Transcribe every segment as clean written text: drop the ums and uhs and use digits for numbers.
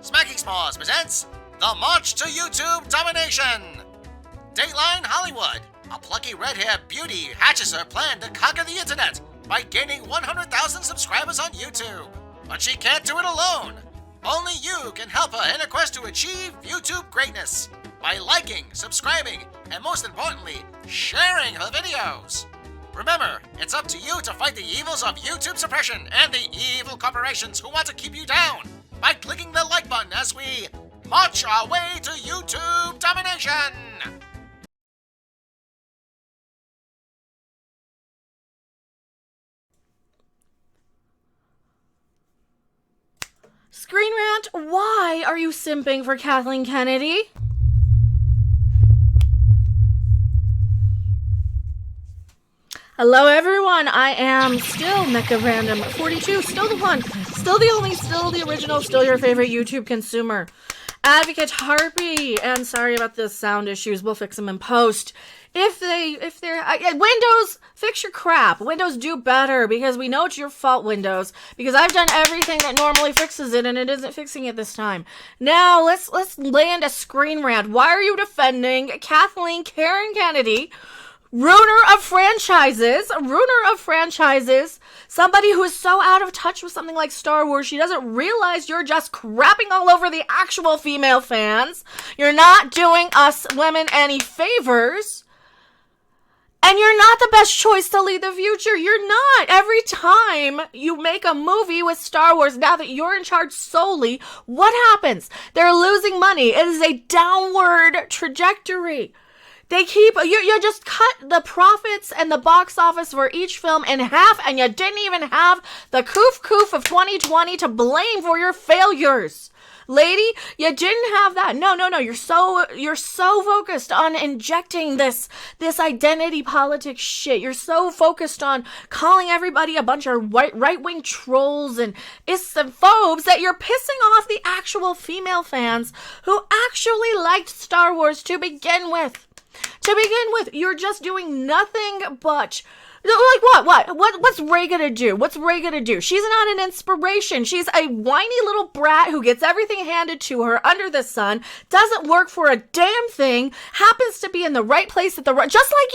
Smacking S'mores presents The March to YouTube Domination! Dateline Hollywood. A plucky red-haired beauty hatches her plan to conquer the internet by gaining 100,000 subscribers on YouTube. But she can't do it alone. Only you can help her in her quest to achieve YouTube greatness by liking, subscribing, and most importantly, sharing her videos. Remember, it's up to you to fight the evils of YouTube suppression and the evil corporations who want to keep you down by clicking the like button as we march our way to YouTube domination! Screen Rant, why are you simping for Kathleen Kennedy? Hello everyone, I am still Mecha Random 42, still the one, still the only, still the original, still your favorite YouTube consumer. Advocate Harpy, and sorry about the sound issues, we'll fix them in post. If they're, Windows, fix your crap. Windows, do better, because we know it's your fault, Windows, because I've done everything that normally fixes it, and it isn't fixing it this time. Now, let's land a Screen Rant. Why are you defending Kathleen Kennedy, ruiner of franchises, somebody who is so out of touch with something like Star Wars, she doesn't realize you're just crapping all over the actual female fans. You're not doing us women any favors. And you're not the best choice to lead the future. You're not. Every time you make a movie with Star Wars, now that you're in charge solely, what happens? They're losing money. It is a downward trajectory. They keep, you just cut the profits and the box office for each film in half, and you didn't even have the coof of 2020 to blame for your failures. Lady, you didn't have that. No. You're so focused on injecting this identity politics shit. You're so focused on calling everybody a bunch of right-wing trolls and islamophobes that you're pissing off the actual female fans who actually liked Star Wars to begin with. You're just doing nothing but, like, what's Rey gonna do? She's not an inspiration. She's a whiny little brat who gets everything handed to her under the sun, doesn't work for a damn thing, happens to be in the right place at the right, just like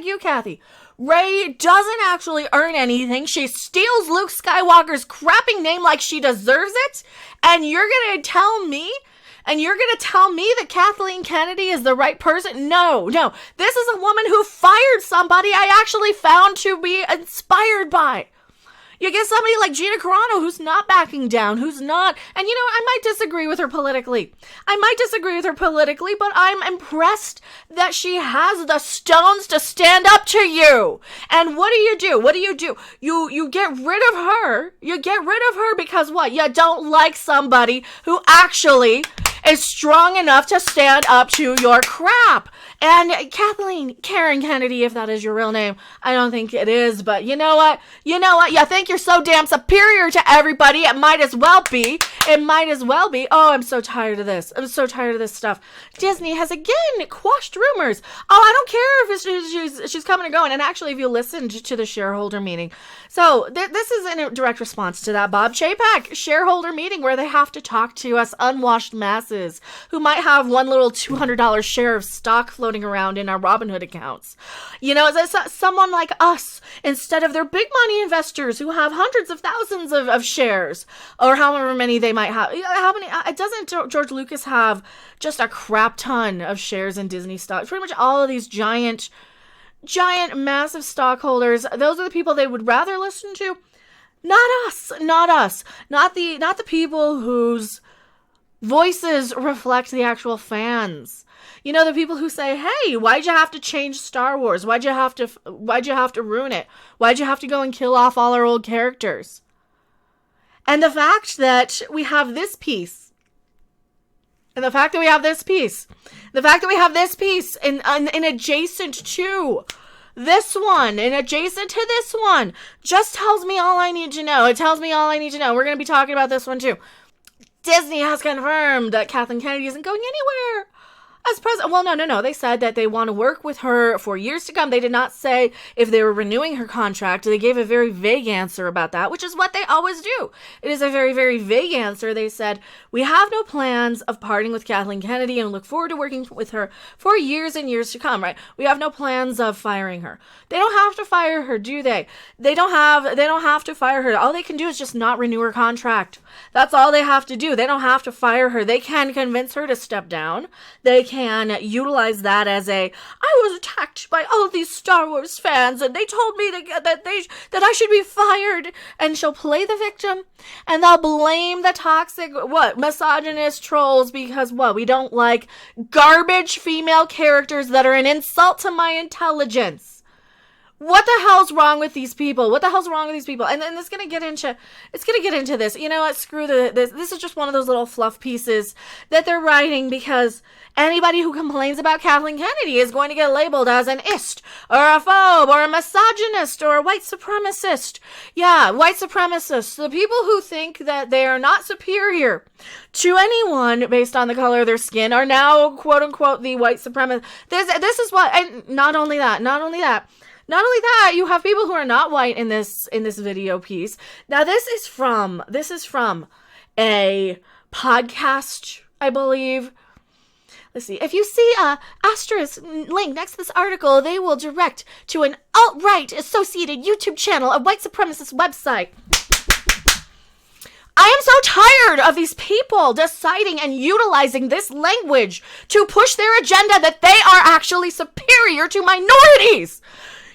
you, Kathy. Rey doesn't actually earn anything. She steals Luke Skywalker's crapping name like she deserves it, and you're gonna tell me that Kathleen Kennedy is the right person? No. This is a woman who fired somebody I actually found to be inspired by. You get somebody like Gina Carano who's not backing down, who's not, and I might disagree with her politically, but I'm impressed that she has the stones to stand up to you. And what do? You get rid of her. Because what? You don't like somebody who actually is strong enough to stand up to your crap. And Kathleen Kennedy, if that is your real name, I don't think it is, but you know what? You think you're so damn superior to everybody. It might as well be. Oh, I'm so tired of this. Stuff. Disney has again quashed rumors. Oh, I don't care if she's coming or going. And actually, if you listened to the shareholder meeting, so this is in a direct response to that Bob Chapek shareholder meeting where they have to talk to us unwashed masses who might have one little $200 share of stock floating around in our Robinhood accounts. Someone like us, instead of their big money investors who have hundreds of thousands of shares, or however many they might have. Doesn't George Lucas have just a crap ton of shares in Disney stock? Pretty much all of these giant, massive stockholders, those are the people they would rather listen to. Not us. Not the people whose voices reflect the actual fans. The people who say, hey, why'd you have to change Star Wars? Why'd you have to ruin it? Why'd you have to go and kill off all our old characters? And the fact that we have this piece, in adjacent to this one, just tells me all I need to know. We're going to be talking about this one too. Disney has confirmed that Kathleen Kennedy isn't going anywhere. As president, well, no. They said that they want to work with her for years to come. They did not say if they were renewing her contract. They gave a very vague answer about that, which is what they always do. It is a very, very vague answer. They said, we have no plans of parting with Kathleen Kennedy and look forward to working with her for years and years to come, right? We have no plans of firing her. They don't have to fire her, do they? They don't have to fire her. All they can do is just not renew her contract. That's all they have to do. They don't have to fire her. They can convince her to step down. They can utilize that as I was attacked by all these Star Wars fans and they told me that I should be fired, and she'll play the victim and they'll blame the toxic misogynist trolls because we don't like garbage female characters that are an insult to my intelligence. What the hell's wrong with these people? And then it's gonna get into this. You know what? Screw this. This is just one of those little fluff pieces that they're writing because anybody who complains about Kathleen Kennedy is going to get labeled as an ist, or a phobe, or a misogynist, or a white supremacist. Yeah, white supremacists. The people who think that they are not superior to anyone based on the color of their skin are now, quote unquote, the white supremacists. This is what, and not only that, you have people who are not white in this video piece. Now, this is from a podcast, I believe. Let's see. If you see a asterisk link next to this article, they will direct to an alt-right associated YouTube channel, a white supremacist website. I am so tired of these people deciding and utilizing this language to push their agenda that they are actually superior to minorities.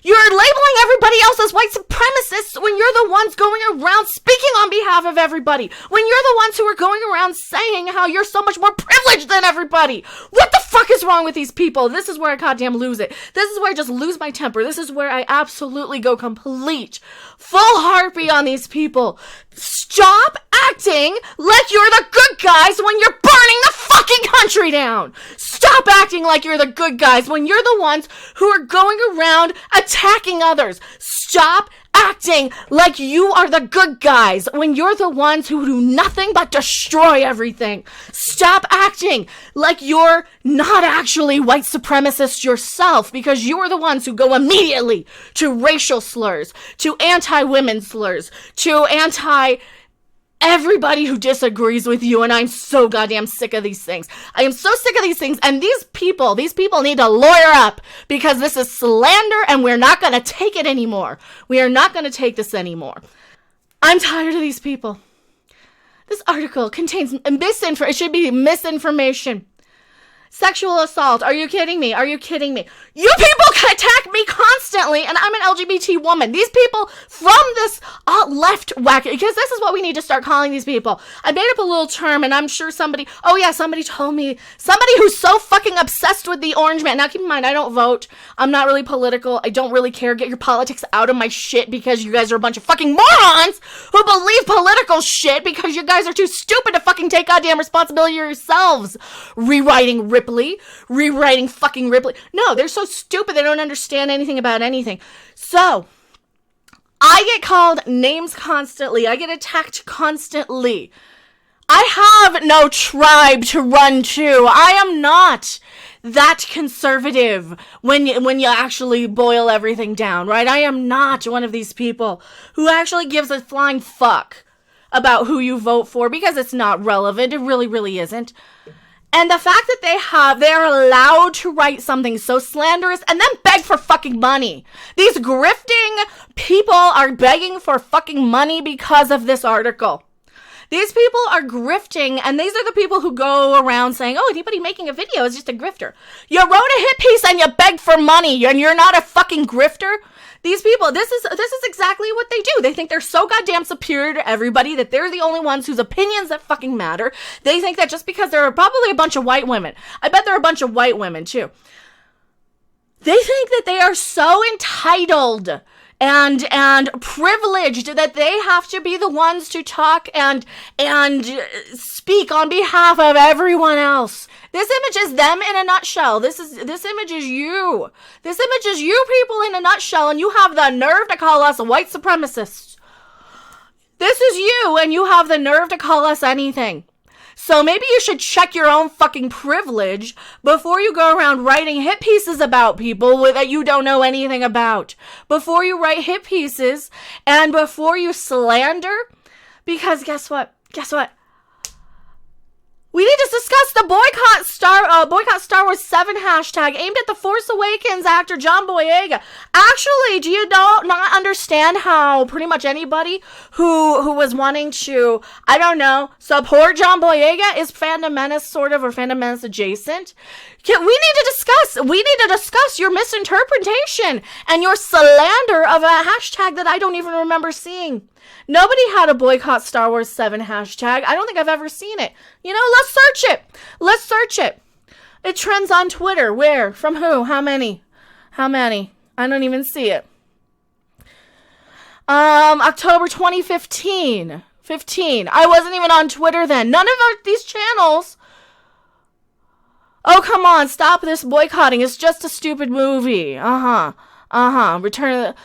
You're labeling everybody else as white supremacists when you're the ones going around speaking on behalf of everybody. When you're the ones who are going around saying how you're so much more privileged than everybody. What the fuck is wrong with these people? This is where I goddamn lose it. This is where I just lose my temper. This is where I absolutely go complete full harpy on these people. Stop acting like you're the good guys when you're burning the fucking country down. Stop acting like you're the good guys when you're the ones who are going around attacking others. Stop acting like you are the good guys when you're the ones who do nothing but destroy everything. Stop acting like you're not actually white supremacists yourself because you are the ones who go immediately to racial slurs, to anti-women slurs, to everybody who disagrees with you, and I'm so goddamn sick of these things. I am so sick of these things, and these people need to lawyer up, because this is slander, and we're not gonna take it anymore. We are not gonna take this anymore. I'm tired of these people. This article contains misinformation. It should be misinformation. Sexual assault. Are you kidding me? You people attack me constantly, and I'm an LGBT woman. These people from this left whack, because this is what we need to start calling these people. I made up a little term, and I'm sure somebody told me, somebody who's so fucking obsessed with the orange man. Now, keep in mind, I don't vote. I'm not really political. I don't really care. Get your politics out of my shit, because you guys are a bunch of fucking morons who believe political shit because you guys are too stupid to fucking take goddamn responsibility yourselves. Rewriting fucking Ripley. No, they're so stupid they don't understand anything about anything. So, I get called names constantly. I get attacked constantly. I have no tribe to run to. I am not that conservative when you actually boil everything down, right? I am not one of these people who actually gives a flying fuck about who you vote for, because it's not relevant. It really, really isn't. And the fact that they're allowed to write something so slanderous and then beg for fucking money. These grifting people are begging for fucking money because of this article. These people are grifting, and these are the people who go around saying, oh, anybody making a video is just a grifter. You wrote a hit piece and you begged for money, and you're not a fucking grifter? These people, this is exactly what they do. They think they're so goddamn superior to everybody that they're the only ones whose opinions that fucking matter. They think that just because there are probably a bunch of white women. I bet there are a bunch of white women too. They think that they are so entitled and privileged that they have to be the ones to talk and speak on behalf of everyone else. This image is them in a nutshell. This image is you. This image is you people in a nutshell, and you have the nerve to call us white supremacists. This is you, and you have the nerve to call us anything. So maybe you should check your own fucking privilege before you go around writing hit pieces about people that you don't know anything about. Before you write hit pieces and before you slander, because guess what? We need to discuss the boycott Star Wars 7 hashtag aimed at the Force Awakens actor John Boyega. Actually, do you not understand how pretty much anybody who was wanting to, I don't know, support John Boyega is Phantom Menace sort of, or Phantom Menace adjacent? We need to discuss your misinterpretation and your slander of a hashtag that I don't even remember seeing. Nobody had a boycott Star Wars 7 hashtag. I don't think I've ever seen it. You know, let's search it. It trends on Twitter. Where? From who? How many? I don't even see it. October 2015. I wasn't even on Twitter then. None of these channels. Oh, come on. Stop this boycotting. It's just a stupid movie. Return of the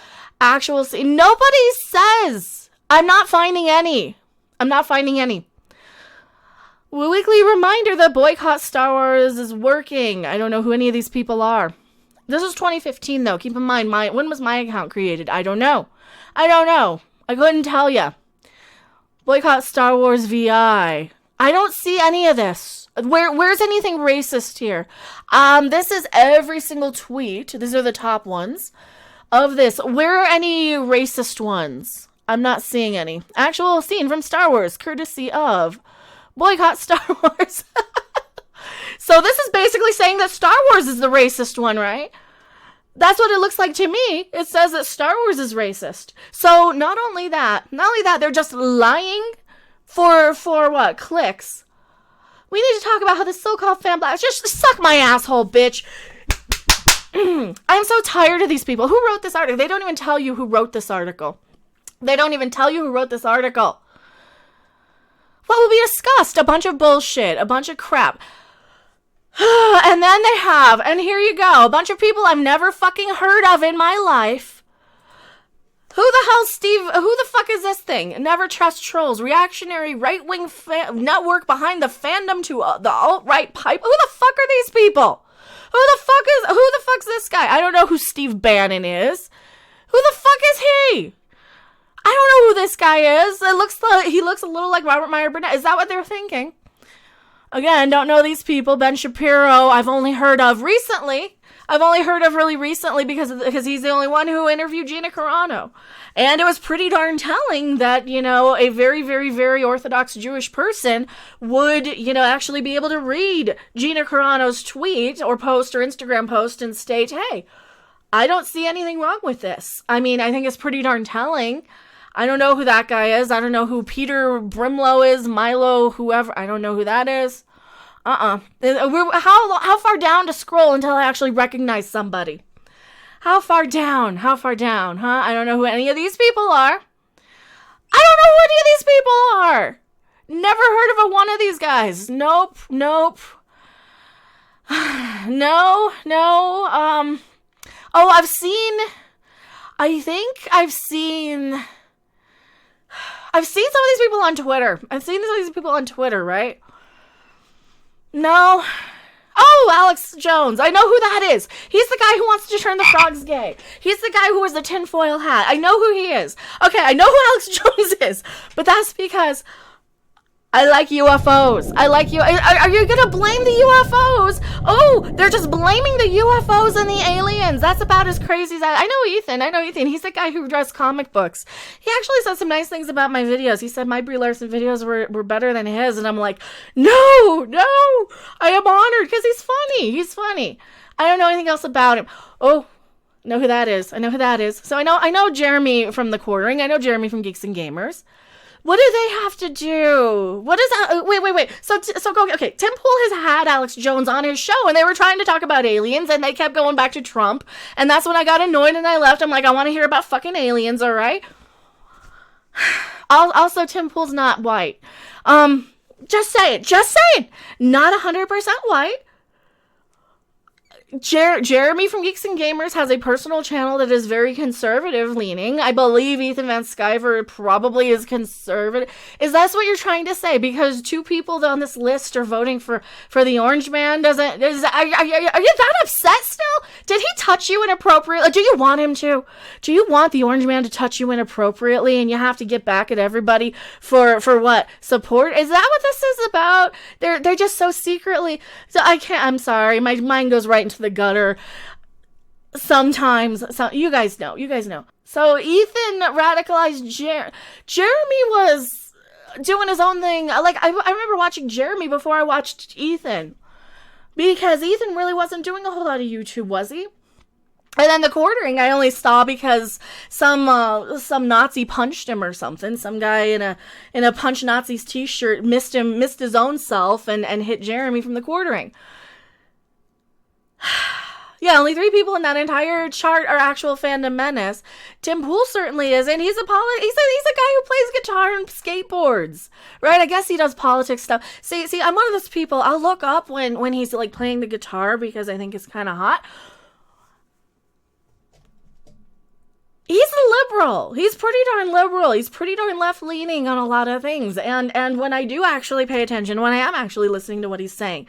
actual scene. Nobody says. I'm not finding any. Weekly reminder that boycott Star Wars is working. I don't know who any of these people are. This is 2015 though. Keep in mind, when was my account created? I don't know. I couldn't tell you. Boycott Star Wars VI. I don't see any of this. Where's anything racist here? This is every single tweet. These are the top ones of this. Where are any racist ones? I'm not seeing any. Actual scene from Star Wars, courtesy of boycott Star Wars. So this is basically saying that Star Wars is the racist one, right? That's what it looks like to me. It says that Star Wars is racist. So not only that, they're just lying for what? Clicks. We need to talk about how the so-called fan blast, just suck my asshole, bitch. I'm so tired of these people. Who wrote this article? They don't even tell you who wrote this article. What will be discussed? A bunch of bullshit. A bunch of crap. And then they have, and here you go, a bunch of people I've never fucking heard of in my life. Who the fuck is this thing? Never trust trolls. Reactionary right-wing network behind the fandom to the alt-right pipe. Who the fuck are these people? Who the fuck's this guy? I don't know who Steve Bannon is. Who the fuck is he? I don't know who this guy is. He looks a little like Robert Meyer Burnett. Is that what they're thinking? Again, don't know these people. Ben Shapiro, I've only heard of really recently because he's the only one who interviewed Gina Carano. And it was pretty darn telling that, a very, very, very Orthodox Jewish person would, actually be able to read Gina Carano's tweet or post or Instagram post and state, hey, I don't see anything wrong with this. I mean, I think it's pretty darn telling. I don't know who that guy is. I don't know who Peter Brimlow is, Milo, whoever. I don't know who that is. How far down to scroll until I actually recognize somebody? How far down, huh? I don't know who any of these people are. Never heard of one of these guys. Nope. No. I've seen some of these people on Twitter. Right? No. Oh, Alex Jones. I know who that is. He's the guy who wants to turn the frogs gay. He's the guy who wears the tinfoil hat. I know who he is. Okay, I know who Alex Jones is. But that's because I like UFOs. Are you gonna blame the UFOs? Oh, they're just blaming the UFOs and the aliens. That's about as crazy as that. I know Ethan. He's the guy who draws comic books. He actually said some nice things about my videos. He said my Brie Larson videos were better than his. And I'm like, no. I am honored because he's funny. I don't know anything else about him. Oh, know who that is. So I know Jeremy from The Quartering. I know Jeremy from Geeks and Gamers. What do they have to do? What is that? Wait. So go. Okay, Tim Pool has had Alex Jones on his show, and they were trying to talk about aliens, and they kept going back to Trump, and that's when I got annoyed and I left. I'm like, I want to hear about fucking aliens, all right? Also, Tim Pool's not white. Just saying. Not 100% white. Jeremy from Geeks and Gamers has a personal channel that is very conservative leaning. I believe Ethan Van Sciver probably is conservative. Is that what you're trying to say? Because 2 people on this list are voting for the Orange Man. Are you that upset still? Did he touch you inappropriately? Do you want him to? Do you want the Orange Man to touch you inappropriately and you have to get back at everybody for what? Support? Is that what this is about? They're just so secretly. So I'm sorry. My mind goes right into the gutter sometimes. So you guys know. So Ethan radicalized Jeremy was doing his own thing. Like I remember watching Jeremy before I watched Ethan, because Ethan really wasn't doing a whole lot of YouTube, was he? And then the quartering I only saw because some Nazi punched him or something. Some guy in a Punch Nazis t-shirt missed his own self and hit Jeremy from the quartering. Yeah, only 3 people in that entire chart are actual fandom menace. Tim Pool certainly is, and he's a guy who plays guitar and skateboards, right? I guess he does politics stuff. See, I'm one of those people. I'll look up when he's like playing the guitar because I think it's kind of hot. He's a liberal. He's pretty darn liberal. He's pretty darn left-leaning on a lot of things. And when I do actually pay attention, when I am actually listening to what he's saying,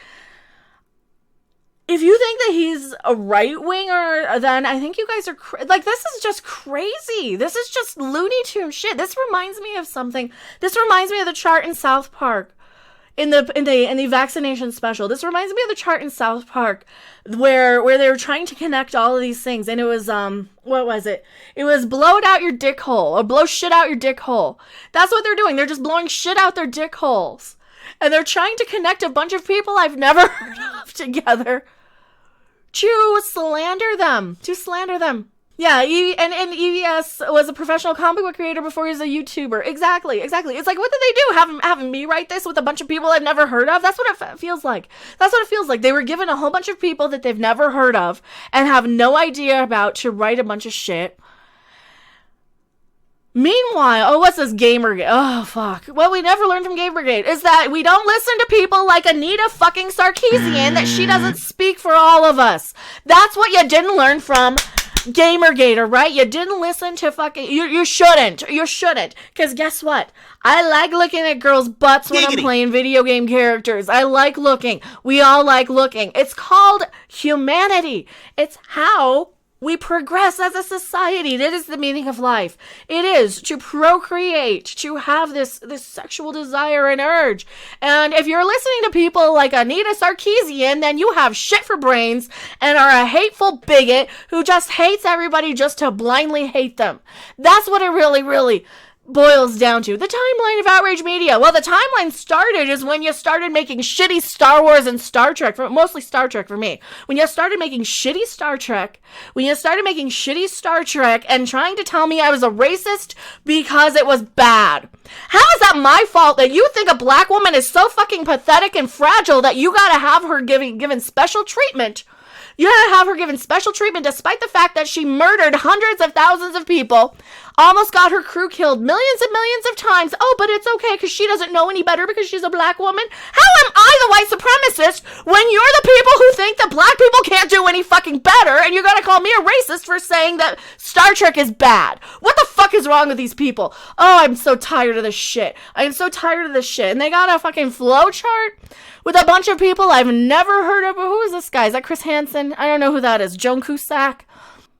if you think that he's a right-winger, then I think you guys are this is just crazy. This is just Looney Tune shit. This reminds me of something. This reminds me of the chart in South Park. In the vaccination special. This reminds me of the chart in South Park where they were trying to connect all of these things, and it was what was it? It was blow it out your dick hole, or blow shit out your dick hole. That's what they're doing. They're just blowing shit out their dick holes. And they're trying to connect a bunch of people I've never heard of together to slander them. Yeah, and EVS was a professional comic book creator before he was a YouTuber. Exactly. It's like, what did they do? Have me write this with a bunch of people I've never heard of? That's what it feels like. They were given a whole bunch of people that they've never heard of and have no idea about to write a bunch of shit. Meanwhile, what's this Gamergate? Oh, fuck. What we never learned from Gamergate is that we don't listen to people like Anita fucking Sarkeesian, that she doesn't speak for all of us. That's what you didn't learn from Gamergate, right? You didn't listen to fucking... You shouldn't. Because guess what? I like looking at girls' butts when I'm playing video game characters. I like looking. We all like looking. It's called humanity. It's how we progress as a society. That is the meaning of life. It is to procreate, to have this sexual desire and urge. And if you're listening to people like Anita Sarkeesian, then you have shit for brains and are a hateful bigot who just hates everybody just to blindly hate them. That's what it really, really boils down to. The timeline of outrage media. Well, the timeline started is when you started making shitty Star Wars and Star Trek, mostly Star Trek for me. When you started making shitty Star Trek, and trying to tell me I was a racist because it was bad. How is that my fault that you think a black woman is so fucking pathetic and fragile that you gotta have her given special treatment? You gotta have her given special treatment despite the fact that she murdered hundreds of thousands of people, almost got her crew killed millions and millions of times. Oh, but it's okay because she doesn't know any better because she's a black woman. How am I the white supremacist when you're the people who think that black people can't do any fucking better, and you're gonna call me a racist for saying that Star Trek is bad? What the fuck is wrong with these people? Oh, I'm so tired of this shit. And they got a fucking flow chart with a bunch of people I've never heard of. Who is this guy? Is that Chris Hansen? I don't know who that is. Joan Cusack?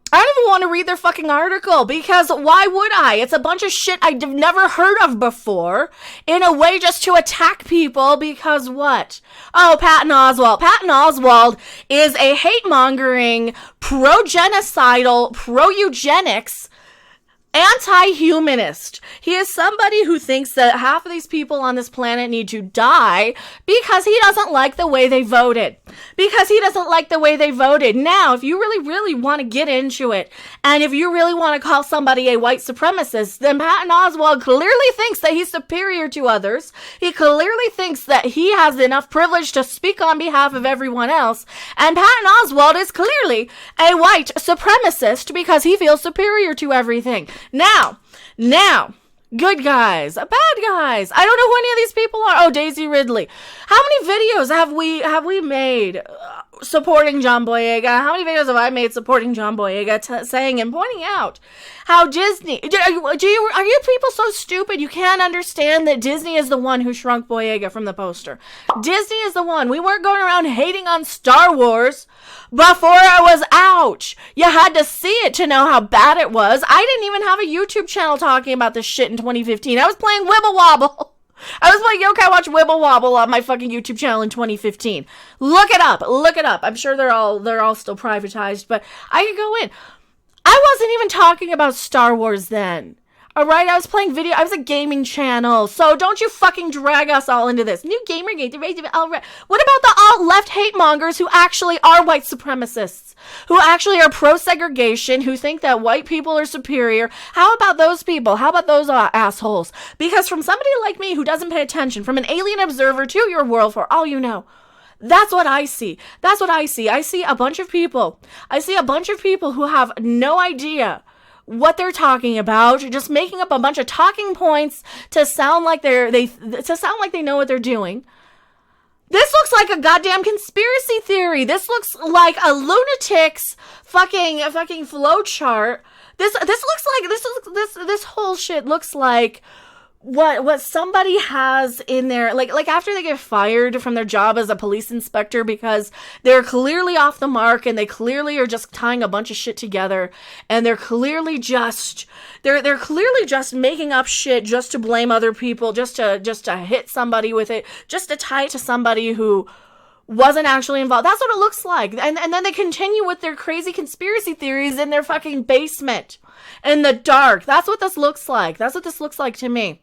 I don't even want to read their fucking article, because why would I? It's a bunch of shit I've never heard of before, in a way just to attack people, because what? Oh, Patton Oswalt. Patton Oswalt is a hate-mongering, pro-genocidal, pro-eugenics, anti-humanist. He is somebody who thinks that half of these people on this planet need to die because he doesn't like the way they voted. Now, if you really, really want to get into it, and if you really want to call somebody a white supremacist, then Patton Oswalt clearly thinks that he's superior to others. He clearly thinks that he has enough privilege to speak on behalf of everyone else. And Patton Oswalt is clearly a white supremacist because he feels superior to everything. Now, good guys, bad guys. I don't know who any of these people are. Oh, Daisy Ridley. How many videos have we made supporting John Boyega? How many videos have I made supporting John Boyega, saying and pointing out how Disney... Are you people so stupid you can't understand that Disney is the one who shrunk Boyega from the poster? Disney is the one. We weren't going around hating on Star Wars before it was out. You had to see it to know how bad it was. I didn't even have a YouTube channel talking about this shit in 2015. I was playing Wibble Wobble. I was playing Yokai Watch Wibble Wobble on my fucking YouTube channel in 2015. Look it up. I'm sure they're all still privatized, but I could go in. I wasn't even talking about Star Wars then. Alright, I was playing video. I was a gaming channel. So don't you fucking drag us all into this. New Gamergate, the rage of alt-right. What about the alt-left hate mongers who actually are white supremacists? Who actually are pro-segregation, who think that white people are superior? How about those people? How about those assholes? Because from somebody like me who doesn't pay attention, from an alien observer to your world for all you know, that's what I see. That's what I see. I see a bunch of people. I see a bunch of people who have no idea what they're talking about, just making up a bunch of talking points to sound like they know what they're doing. This looks like a goddamn conspiracy theory. This looks like a lunatic's fucking flow chart. This whole shit looks like what somebody has in there, like after they get fired from their job as a police inspector because they're clearly off the mark and they clearly are just tying a bunch of shit together, and they're clearly just making up shit just to blame other people, just to hit somebody with it, just to tie it to somebody who wasn't actually involved. That's what it looks like. And then they continue with their crazy conspiracy theories in their fucking basement in the dark. That's what this looks like. That's what this looks like to me.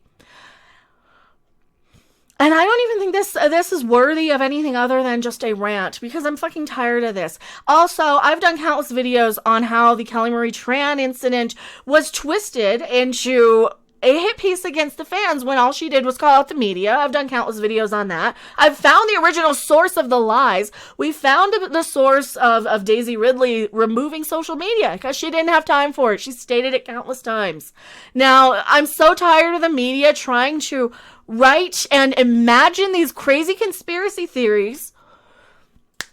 And I don't even think this is worthy of anything other than just a rant, because I'm fucking tired of this. Also, I've done countless videos on how the Kelly Marie Tran incident was twisted into a hit piece against the fans when all she did was call out the media. I've done countless videos on that. I've found the original source of the lies. We found the source of Daisy Ridley removing social media because she didn't have time for it. She stated it countless times. Now, I'm so tired of the media trying to write and imagine these crazy conspiracy theories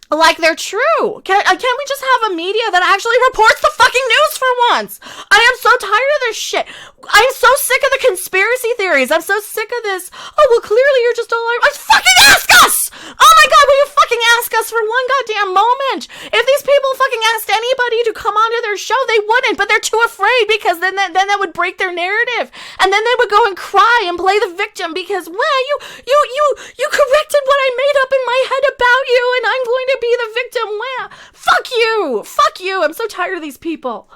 like they're true. Can we just have a media that actually reports the fucking news for once? I am so tired of this shit. I'm so sick of the conspiracy theories. I'm so sick of this. Oh, well, clearly you're just all like, fucking ask us! Oh my god, will you fucking ask us for one goddamn moment? If these people fucking asked anybody to come onto their show, they wouldn't, but they're too afraid because then that would break their narrative. And then they would go and cry and play the victim because, well, you corrected what I made up in my head about you and I'm going to be the victim. Well, fuck you. I'm so tired of these people.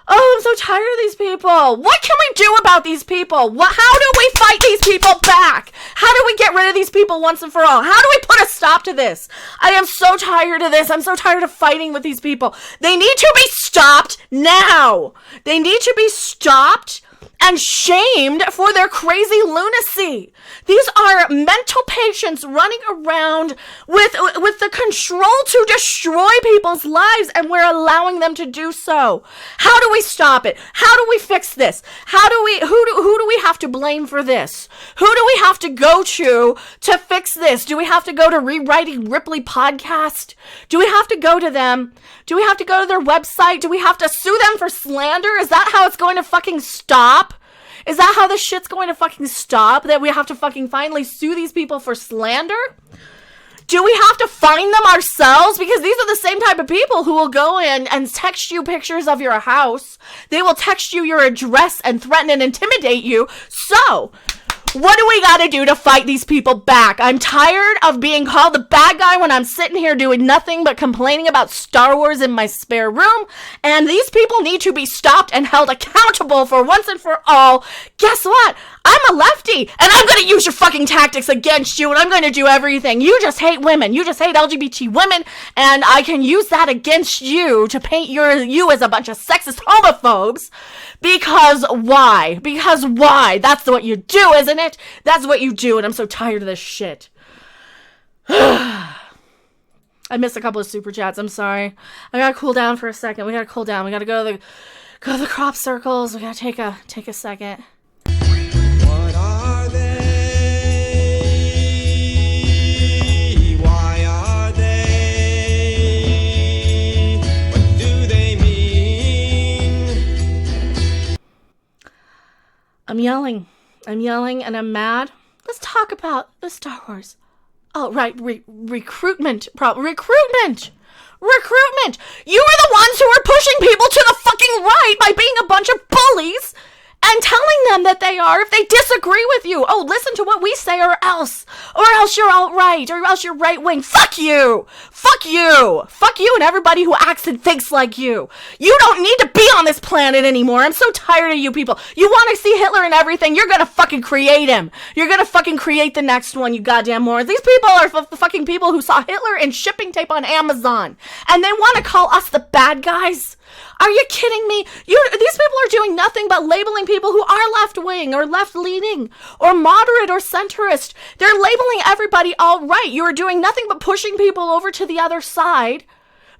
Oh, I'm so tired of these people. What can we do about these people? How do we fight these people back? How do we get rid of these people once and for all? How do we put a stop to this? I am so tired of this. I'm so tired of fighting with these people. They need to be stopped now. They need to be stopped and shamed for their crazy lunacy. These are mental patients running around with the control to destroy people's lives, and we're allowing them to do so. How do we stop it? How do we fix this? Who do we have to blame for this? Who do we have to go to fix this? Do we have to go to Rewriting Ripley podcast? Do we have to go to them? Do we have to go to their website? Do we have to sue them for slander? Is that how it's going to fucking stop? Is that how this shit's going to fucking stop? That we have to fucking finally sue these people for slander? Do we have to find them ourselves? Because these are the same type of people who will go in and text you pictures of your house. They will text you your address and threaten and intimidate you. So, what do we gotta do to fight these people back? I'm tired of being called the bad guy when I'm sitting here doing nothing but complaining about Star Wars in my spare room. And these people need to be stopped and held accountable for once and for all. Guess what? I'm a lefty, and I'm gonna use your fucking tactics against you, and I'm gonna do everything. You just hate women. You just hate LGBT women, and I can use that against you to paint you as a bunch of sexist homophobes. Because why? Because why? That's what you do, isn't it? That's what you do, and I'm so tired of this shit. I missed a couple of super chats. I'm sorry. I gotta cool down for a second. We gotta cool down. We gotta go to the crop circles. We gotta take a second. What are they? Why are they yelling. I'm yelling and I'm mad. Let's talk about the Star Wars. Oh, right. Recruitment. Recruitment. You are the ones who are pushing people to the fucking right by being a bunch of bullies and telling them that they are if they disagree with you. Oh, listen to what we say or else you're alt-right, or else you're right-wing. Fuck you and everybody who acts and thinks like you. You don't need to be on this planet anymore. I'm so tired of you people. You want to see Hitler and everything, you're gonna fucking create him. You're gonna fucking create the next one, you goddamn morons. These people are the fucking people who saw Hitler in shipping tape on Amazon, and they want to call us the bad guys. Are you kidding me? These people are doing nothing but labeling people who are left-wing or left-leaning or moderate or centrist. They're labeling everybody alt-right. You are doing nothing but pushing people over to the other side.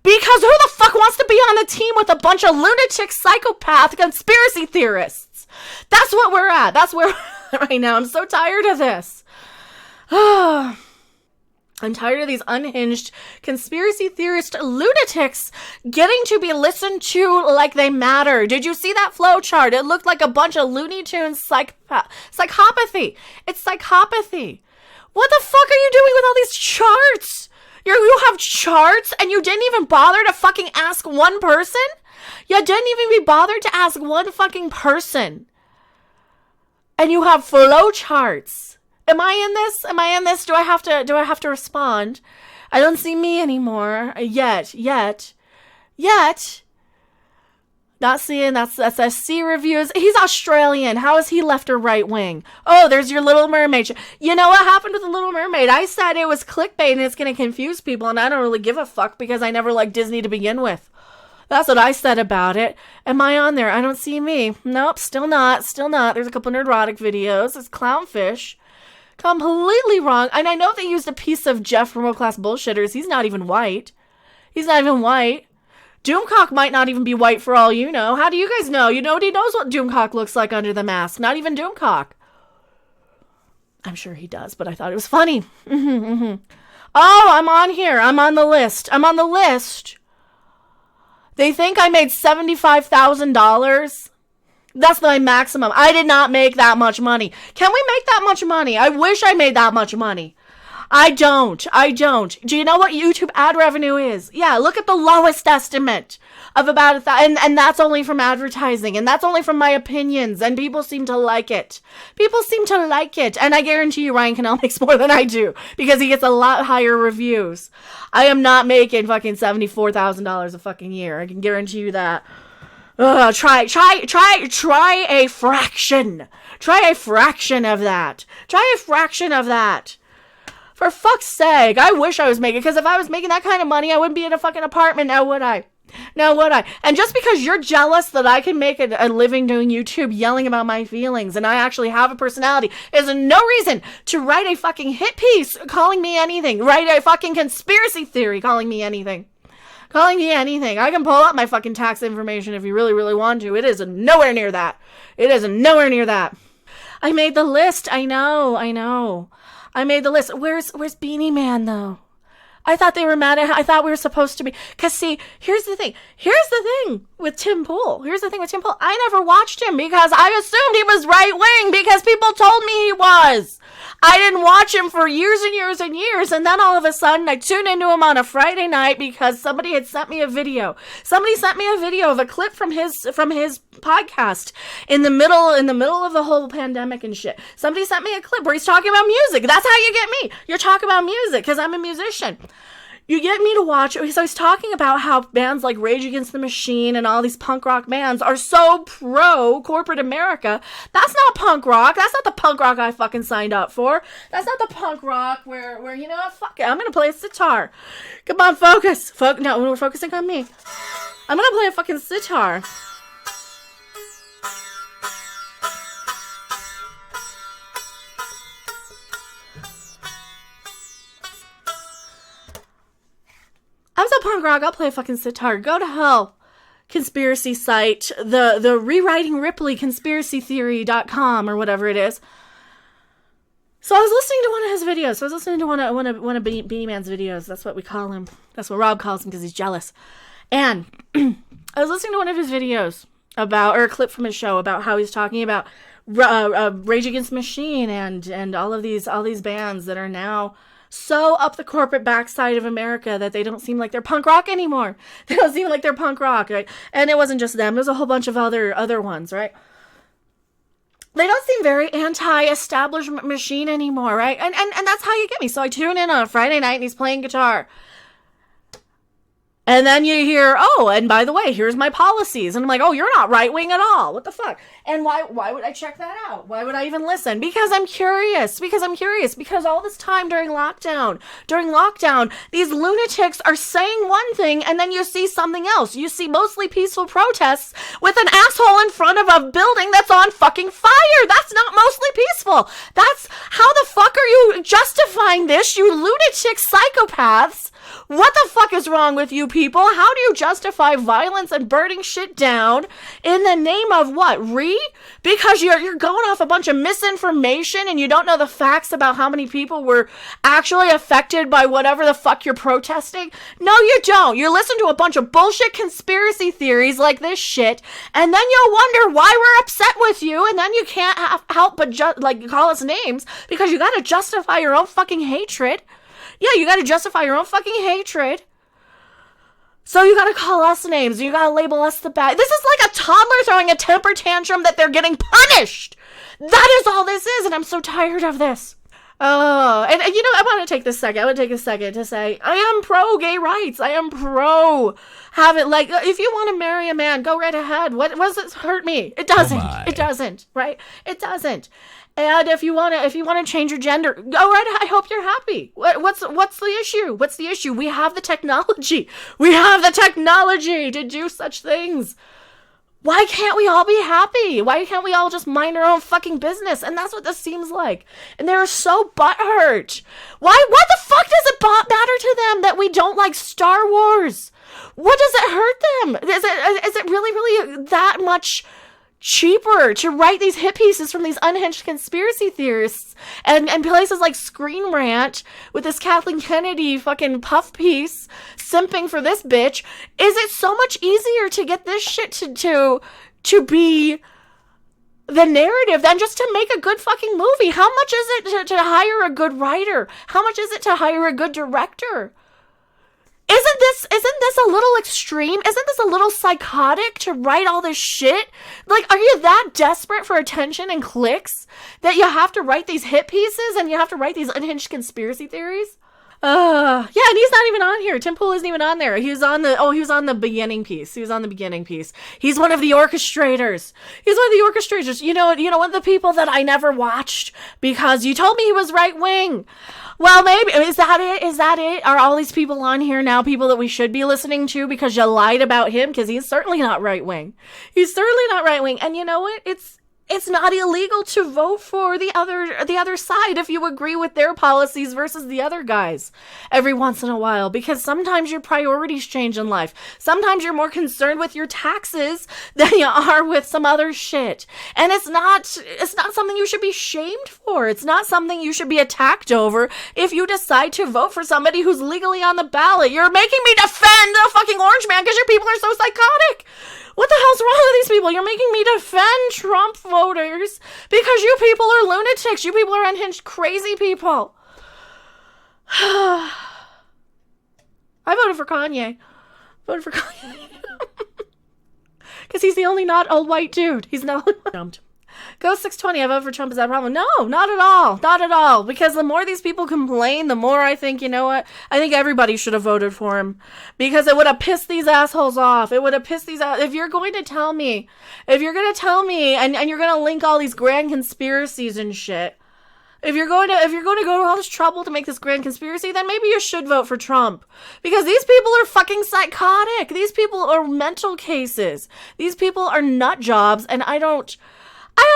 Because who the fuck wants to be on a team with a bunch of lunatic, psychopath, conspiracy theorists? That's what we're at. That's where we're at right now. I'm so tired of this. I'm tired of these unhinged conspiracy theorist lunatics getting to be listened to like they matter. Did you see that flow chart? It looked like a bunch of Looney Tunes psychopathy. It's psychopathy. What the fuck are you doing with all these charts? You have charts and you didn't even bother to fucking ask one person? You didn't even be bothered to ask one fucking person. And you have flow charts. Am I in this? Do I have to respond? I don't see me anymore. Yet. Not seeing, that's SC reviews. He's Australian. How is he left or right wing? Oh, there's your Little Mermaid. You know what happened with the Little Mermaid? I said it was clickbait and it's going to confuse people, and I don't really give a fuck because I never liked Disney to begin with. That's what I said about it. Am I on there? I don't see me. Nope, still not. There's a couple neurotic videos. It's clownfish. Completely wrong. And I know they used a piece of Jeff from World Class Bullshitters. He's not even white. Doomcock might not even be white for all you know. How do you guys know? Nobody knows what Doomcock looks like under the mask. Not even Doomcock. I'm sure he does, but I thought it was funny. Oh, I'm on here. I'm on the list. They think I made $75,000. That's my maximum. I did not make that much money. Can we make that much money? I wish I made that much money. I don't. Do you know what YouTube ad revenue is? Yeah, look at the lowest estimate of about $1,000, and that's only from advertising, and that's only from my opinions, and people seem to like it. And I guarantee you Ryan Cannell makes more than I do, because he gets a lot higher reviews. I am not making fucking $74,000 a fucking year. I can guarantee you that. Try a fraction. Try a fraction of that. For fuck's sake, I wish I was making, because if I was making that kind of money, I wouldn't be in a fucking apartment now, would I? And just because you're jealous that I can make a living doing YouTube yelling about my feelings and I actually have a personality is no reason to write a fucking hit piece calling me anything. Write a fucking conspiracy theory calling me anything. I can pull up my fucking tax information if you really, really want to. It is nowhere near that. I made the list. I know. I made the list. Where's Beanie Man, though? I thought they were mad at, I thought we were supposed to be, because see, here's the thing with Tim Pool. I never watched him because I assumed he was right wing because people told me he was. I didn't watch him for years and years and years, and then all of a sudden I tuned into him on a Friday night because somebody had sent me a video. Somebody sent me a video of a clip from his podcast in the middle of the whole pandemic and shit. Somebody sent me a clip where he's talking about music. That's how you get me. You're talking about music because I'm a musician. You get me to watch it. So he's talking about how bands like Rage Against the Machine and all these punk rock bands are so pro corporate America. That's not punk rock. That's not the punk rock I fucking signed up for. That's not the punk rock where you know what, fuck it. I'm gonna play a sitar. Come on, focus. No, we're focusing on me. I'm gonna play a fucking sitar. I'm so punk rock, I'll play a fucking sitar. Go to hell. Conspiracy site. The rewriting Ripley conspiracytheory.com or whatever it is. So I was listening to one of his videos. So I was listening to one of Beanie Man's videos. That's what we call him. That's what Rob calls him because he's jealous. And I was listening to one of his videos or a clip from his show about how he's talking about Rage Against the Machine and all these bands that are now so up the corporate backside of America that they don't seem like they're punk rock anymore. They don't seem like they're punk rock, right? And it wasn't just them. There's a whole bunch of other ones, right? They don't seem very anti-establishment machine anymore, right? And that's how you get me. So I tune in on a Friday night and he's playing guitar. And then you hear, oh, and by the way, here's my policies. And I'm like, oh, you're not right-wing at all. What the fuck? And why would I check that out? Why would I even listen? Because I'm curious. Because all this time during lockdown, these lunatics are saying one thing and then you see something else. You see mostly peaceful protests with an asshole in front of a building that's on fucking fire. That's not mostly peaceful. That's, how the fuck are you justifying this, you lunatic psychopaths? What the fuck is wrong with you people? How do you justify violence and burning shit down in the name of what? Because you're going off a bunch of misinformation and you don't know the facts about how many people were actually affected by whatever the fuck you're protesting? No, you don't. You listen to a bunch of bullshit conspiracy theories like this shit, and then you'll wonder why we're upset with you, and then you can't help but call us names because you gotta justify your own fucking hatred. Yeah, you gotta justify your own fucking hatred. So you gotta call us names. You gotta label us the bad. This is like a toddler throwing a temper tantrum that they're getting punished. That is all this is, and I'm so tired of this. Oh, and you know, I want to take a second to say, I am pro gay rights. I am pro have it, like, if you want to marry a man, go right ahead. What does it hurt me? It doesn't. It doesn't, right? It doesn't. And if you want to change your gender, go right ahead. I hope you're happy. What's the issue? What's the issue? We have the technology. We have the technology to do such things. Why can't we all be happy? Why can't we all just mind our own fucking business? And that's what this seems like. And they're so butthurt. What the fuck does it matter to them that we don't like Star Wars? What does it hurt them? Is it really that much cheaper to write these hit pieces from these unhinged conspiracy theorists and places like Screen Rant with this Kathleen Kennedy fucking puff piece simping for this bitch? Is it so much easier to get this shit to be the narrative than just to make a good fucking movie? How much is it to hire a good writer? How much is it to hire a good director? Isn't this a little extreme? Isn't this a little psychotic to write all this shit? Like, are you that desperate for attention and clicks that you have to write these hit pieces and you have to write these unhinged conspiracy theories? Yeah, and he's not even on here. Tim Pool isn't even on there. He was on the beginning piece. He's one of the orchestrators. You know, one of the people that I never watched because you told me he was right wing. Well, maybe, is that it? Are all these people on here now people that we should be listening to because you lied about him? Because he's certainly not right wing. And you know what? It's not illegal to vote for the other side if you agree with their policies versus the other guys every once in a while, because sometimes your priorities change in life. Sometimes you're more concerned with your taxes than you are with some other shit. And it's not something you should be shamed for. It's not something you should be attacked over if you decide to vote for somebody who's legally on the ballot. You're making me defend the fucking orange man because your people are so psychotic. What the hell's wrong with these people? You're making me defend Trump voters because you people are lunatics. You people are unhinged, crazy people. I voted for Kanye. Because he's the only not old white dude. He's not jumped. Go 620, I vote for Trump. Is that a problem? No, not at all. Not at all. Because the more these people complain, the more I think, you know what? I think everybody should have voted for him. Because it would have pissed these assholes off. If you're going to tell me, and you're going to link all these grand conspiracies and shit, if you're going to go to all this trouble to make this grand conspiracy, then maybe you should vote for Trump. Because these people are fucking psychotic. These people are mental cases. These people are nut jobs, and I don't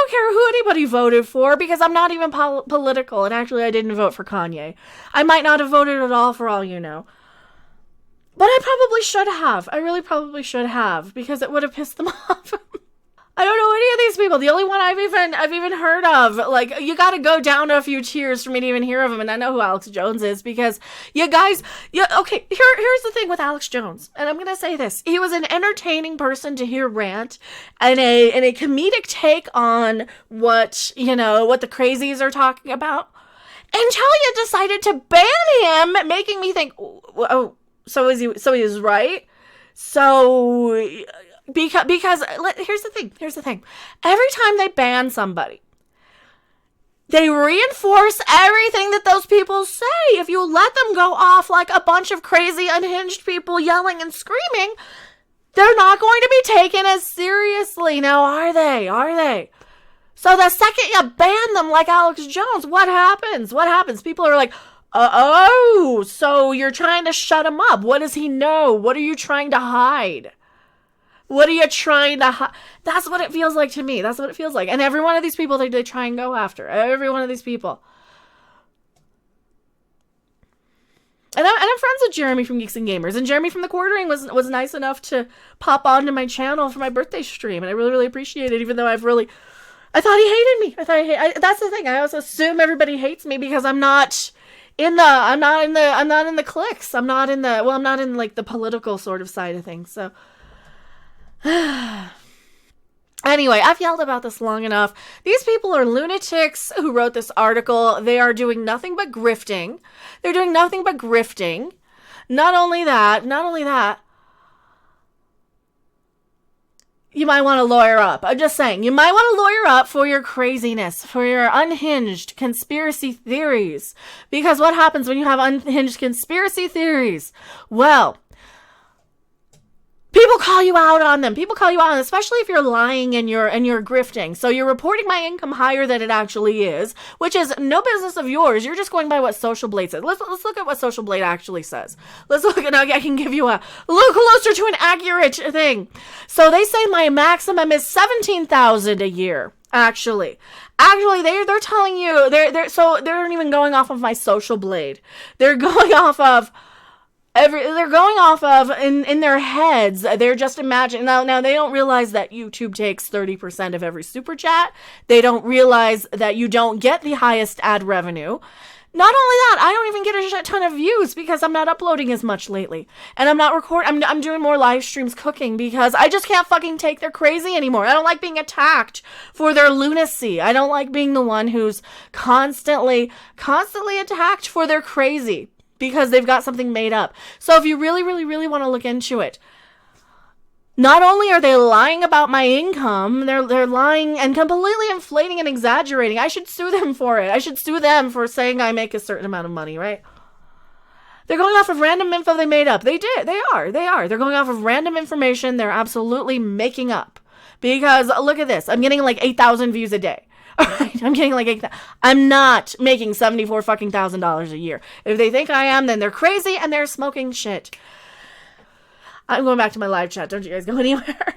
care who anybody voted for because I'm not even political. And actually, I didn't vote for Kanye. I might not have voted at all for all you know. But I probably should have. I really probably should have because it would have pissed them off. I don't know any of these people. The only one I've even heard of, like, you got to go down a few tiers for me to even hear of him. And I know who Alex Jones is because you guys, okay, here's the thing with Alex Jones. And I'm going to say this. He was an entertaining person to hear rant and a comedic take on what the crazies are talking about until you decided to ban him, making me think, oh, so he is right. So, because here's the thing. Every time they ban somebody, they reinforce everything that those people say. If you let them go off like a bunch of crazy, unhinged people yelling and screaming, they're not going to be taken as seriously. Now, are they? So the second you ban them like Alex Jones, what happens? People are like, oh, so you're trying to shut him up. What does he know? What are you trying to hide? That's what it feels like to me. That's what it feels like. And every one of these people, they try and go after. Every one of these people. And I'm friends with Jeremy from Geeks and Gamers. And Jeremy from The Quartering was nice enough to pop onto my channel for my birthday stream. And I really, really appreciate it, even though I thought he hated me. That's the thing. I also assume everybody hates me because I'm not in the cliques. I'm not in like the political sort of side of things. So anyway, I've yelled about this long enough. These people are lunatics who wrote this article. They are doing nothing but grifting. Not only that, you might want to lawyer up. I'm just saying, you might want to lawyer up for your craziness, for your unhinged conspiracy theories. Because what happens when you have unhinged conspiracy theories? Well, people call you out on them. Especially if you're lying and you're grifting. So you're reporting my income higher than it actually is, which is no business of yours. You're just going by what Social Blade says. Let's look at what Social Blade actually says. I can give you a little closer to an accurate thing. So they say my maximum is $17,000 a year. Actually, they're telling you they're not even going off of my Social Blade. They're going off of in their heads. They're just imagining. Now they don't realize that YouTube takes 30% of every super chat. They don't realize that you don't get the highest ad revenue. Not only that, I don't even get a shit ton of views because I'm not uploading as much lately. And I'm not I'm doing more live streams cooking because I just can't fucking take their crazy anymore. I don't like being attacked for their lunacy. I don't like being the one who's constantly attacked for their crazy. Because they've got something made up. So if you really, really, really want to look into it, not only are they lying about my income, they're lying and completely inflating and exaggerating. I should sue them for it. I should sue them for saying I make a certain amount of money, right? They're going off of random info they made up. They are. They're going off of random information they're absolutely making up. Because look at this. I'm getting like 8,000 views a day. Alright, I'm getting like 8,000. I'm not making $74,000 a year. If they think I am, then they're crazy and they're smoking shit. I'm going back to my live chat. Don't you guys go anywhere.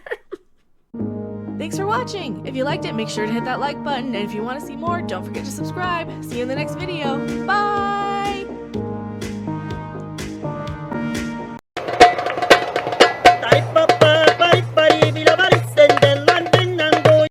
Thanks for watching. If you liked it, make sure to hit that like button. And if you want to see more, don't forget to subscribe. See you in the next video. Bye!